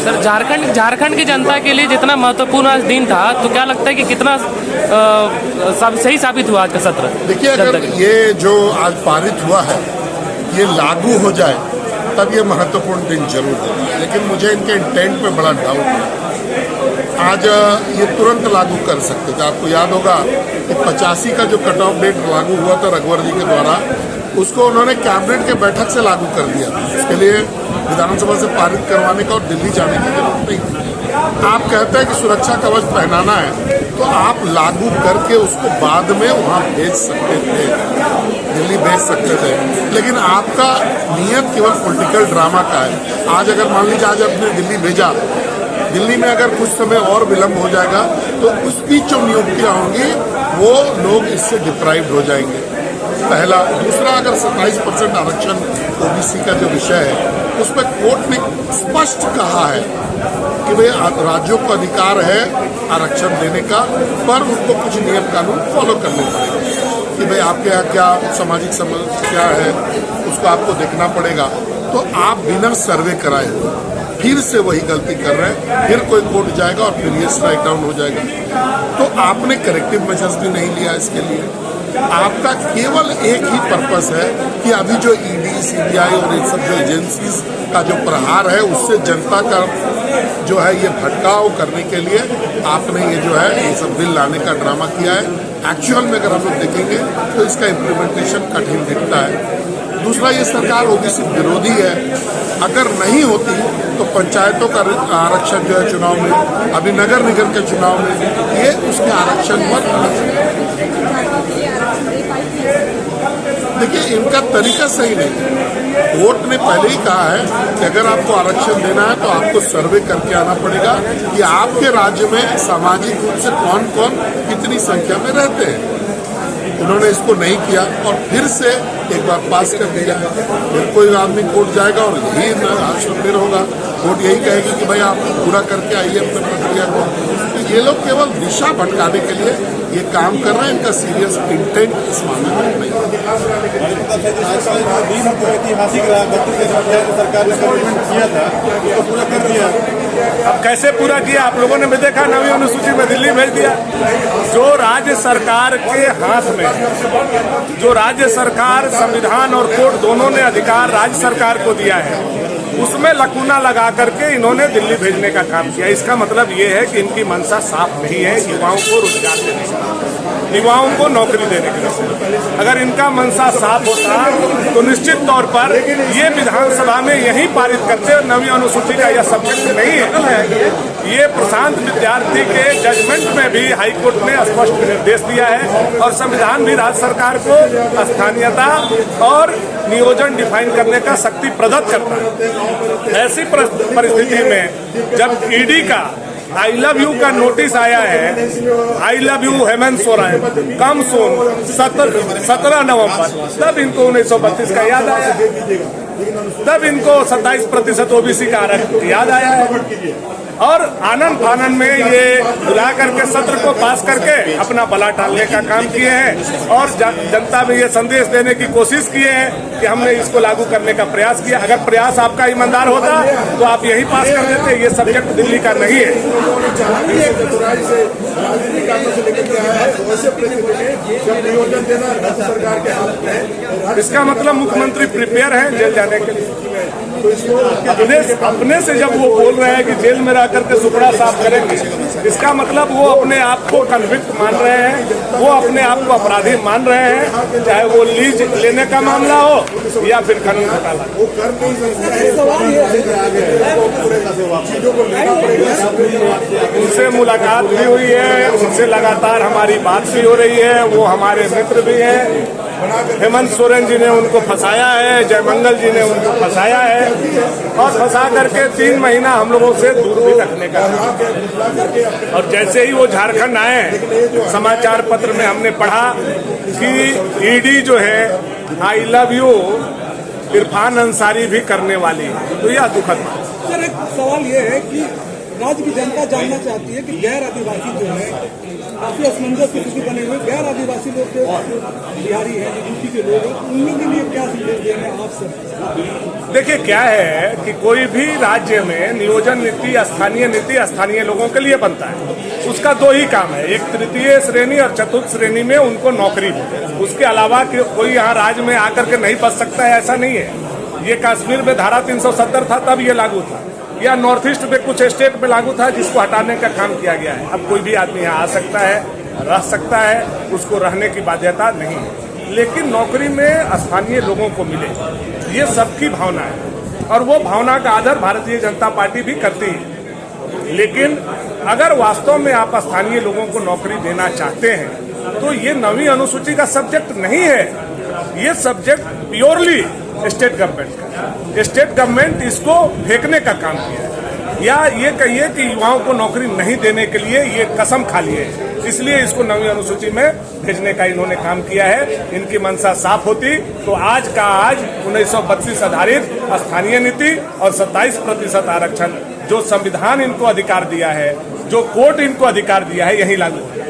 Sir, Jharkhand की जनता के लिए जितना महत्वपूर्ण आज दिन था, तो क्या लगता है कि कितना सही साबित हुआ आज का सत्र? देखिए, अगर ये जो आज पारित हुआ है ये लागू हो जाए तब ये महत्वपूर्ण दिन जरूर है, लेकिन मुझे इनके इंटेंट पे बड़ा डाउट है। आज ये तुरंत लागू कर सकते थे। आपको याद होगा कि 85 का जो कट ऑफ डेट लागू हुआ था रघुवर जी के द्वारा, उसको उन्होंने कैबिनेट के बैठक से लागू कर दिया। इसके लिए विधानसभा से पारित करवाने का और दिल्ली जाने की जरूरत नहीं थी। आप कहते हैं कि सुरक्षा कवच पहनाना है, तो आप लागू करके उसको बाद में वहाँ भेज सकते थे, दिल्ली भेज सकते थे। लेकिन आपका नियत केवल पॉलिटिकल ड्रामा का है। आज अगर मान लीजिए आज आपने दिल्ली भेजा, दिल्ली में अगर कुछ समय और विलम्ब हो जाएगा तो उस बीच जो नियुक्तियाँ होंगी वो लोग इससे डिप्राइव्ड हो जाएंगे। पहला। दूसरा, अगर 27% आरक्षण ओबीसी का जो विषय है उस पर कोर्ट ने स्पष्ट कहा है कि भाई राज्यों को अधिकार है आरक्षण देने का, पर उनको कुछ नियम कानून फॉलो करने पड़ेंगे कि भाई आपके यहाँ क्या सामाजिक समस्या है उसको आपको देखना पड़ेगा। तो आप बिना सर्वे कराए फिर से वही गलती कर रहे हैं, फिर कोई कोर्ट जाएगा और फिर ये स्ट्राइक डाउन हो जाएगा। तो आपने करेक्टिव मेजर्स भी नहीं लिया इसके लिए। आपका केवल एक ही पर्पस है कि अभी जो ईडी, सीबीआई और इन सब जो एजेंसीज का जो प्रहार है उससे जनता का जो है ये भटकाव करने के लिए आपने ये जो है ये सब बिल लाने का ड्रामा किया है। एक्चुअल में अगर हम लोग देखेंगे तो इसका इम्प्लीमेंटेशन कठिन दिखता है। दूसरा, ये सरकार ओबीसी विरोधी है। अगर नहीं होती तो पंचायतों का आरक्षण जो है चुनाव में, अभी नगर निगम के चुनाव में ये उसके आरक्षण पर, देखिए इनका तरीका सही नहीं है। कोर्ट ने पहले ही कहा है कि अगर आपको आरक्षण देना है तो आपको सर्वे करके आना पड़ेगा कि आपके राज्य में सामाजिक रूप से कौन कौन कितनी संख्या में रहते हैं। उन्होंने इसको नहीं किया और फिर से एक बार पास कर दिया। फिर कोई आदमी कोर्ट जाएगा और यही आश्रम फिर होगा, कोर्ट यही कहेगी कि भाई आप पूरा करके आइए अपने प्रक्रिया को। तो ये लोग केवल दिशा भटकाने के लिए ये काम कर रहे हैं। इनका सीरियस इंटेंट इस मामले में नहीं है। सरकार ने कमिटमेंट किया था उसको पूरा कर दिया। अब कैसे पूरा किया आप लोगों ने भी देखा, नवीं अनुसूची में दिल्ली भेज दिया। जो राज्य सरकार के हाथ में, जो राज्य सरकार संविधान और कोर्ट दोनों ने अधिकार राज्य सरकार को दिया है, उसमें लकूना लगा करके इन्होंने दिल्ली भेजने का काम किया। इसका मतलब ये है कि इनकी मंशा साफ नहीं है युवाओं को रोजगार देने का, युवाओं को नौकरी देने का। अगर इनका मंशा साफ होता तो निश्चित तौर पर ये विधानसभा में यही पारित करते। नवीं अनुसूची का यह सब्जेक्ट नहीं है। ये प्रशांत विद्यार्थी के जजमेंट में भी हाईकोर्ट ने स्पष्ट निर्देश दिया है और संविधान भी राज्य सरकार को स्थानीयता और नियोजन डिफाइन करने का शक्ति प्रदत्त करता है। ऐसी परिस्थिति में जब ईडी का आई लव यू का नोटिस आया है, I love you Hemant Soren कम सोन 17 नवंबर, तब इनको 1932 का याद आया है, तब इनको 27% ओबीसी का आरक्षण याद आया है। और आनंद फानंद में ये बुला करके सत्र को पास करके अपना बला टालने का काम किए हैं और जनता में ये संदेश देने की कोशिश किए हैं कि हमने इसको लागू करने का प्रयास किया। अगर प्रयास आपका ईमानदार होता तो आप यही पास कर देते। ये सब्जेक्ट दिल्ली का नहीं है। इसका मतलब मुख्यमंत्री प्रिपेयर हैं जेल जाने के लिए। अपने से जब वो बोल रहे हैं कि जेल में रह करके सुपड़ा साफ करेंगे, इसका मतलब वो अपने आप को कन्विक्ट मान रहे हैं, वो अपने आप को अपराधी मान रहे हैं, चाहे वो लीज लेने का मामला हो या फिर कानून घोटाला। उनसे मुलाकात भी हुई है, उनसे लगातार हमारी बात भी हो रही है। वो हमारे मित्र भी हैं। हेमंत सोरेन जी ने उनको फंसाया है, जयमंगल जी ने उनको फंसाया है और फंसा करके 3 महीना हम लोगों से दूर भी रखने का। और जैसे ही वो झारखंड आए, समाचार पत्र में हमने पढ़ा कि ईडी जो है I love you Irfan Ansari भी करने वाली है, तो यह दुखद बात। सर, एक सवाल ये है कि राज्य की जनता जानना चाहती है कि गैर आदिवासी जो है काफी असमंजस की स्थिति बने हुए गैर आदिवासी लोग जो बिहारी हैं, यूपी के लोग हैं, उन लोगों के लिए क्या संदेश देंगे आप सब? देखिए क्या है कि कोई भी राज्य में नियोजन नीति स्थानीय लोगों के लिए बनता है। उसका दो ही काम है, एक तृतीय श्रेणी और चतुर्थ श्रेणी में उनको नौकरी हो। उसके अलावा कोई यहाँ राज्य में आकर के नहीं बच सकता है, ऐसा नहीं है। ये कश्मीर में धारा 370 था तब ये लागू था, या नॉर्थ ईस्ट में कुछ स्टेट में लागू था जिसको हटाने का काम किया गया है। अब कोई भी आदमी यहाँ आ सकता है, रह सकता है, उसको रहने की बाध्यता नहीं है, लेकिन नौकरी में स्थानीय लोगों को मिले, ये सबकी भावना है और वो भावना का आदर भारतीय जनता पार्टी भी करती है। लेकिन अगर वास्तव में आप स्थानीय लोगों को नौकरी देना चाहते हैं तो ये 9वीं अनुसूची का सब्जेक्ट नहीं है, ये सब्जेक्ट प्योरली स्टेट गवर्नमेंट का। स्टेट गवर्नमेंट इसको फेंकने का काम किया है, या ये कहिए कि युवाओं को नौकरी नहीं देने के लिए ये कसम खा लिए, इसलिए इसको 9वीं अनुसूची में भेजने का इन्होंने काम किया है। इनकी मंशा साफ होती तो आज का आज 1932 आधारित स्थानीय नीति और 27% आरक्षण जो संविधान इनको अधिकार दिया है, जो कोर्ट इनको अधिकार दिया है, यही लागू है।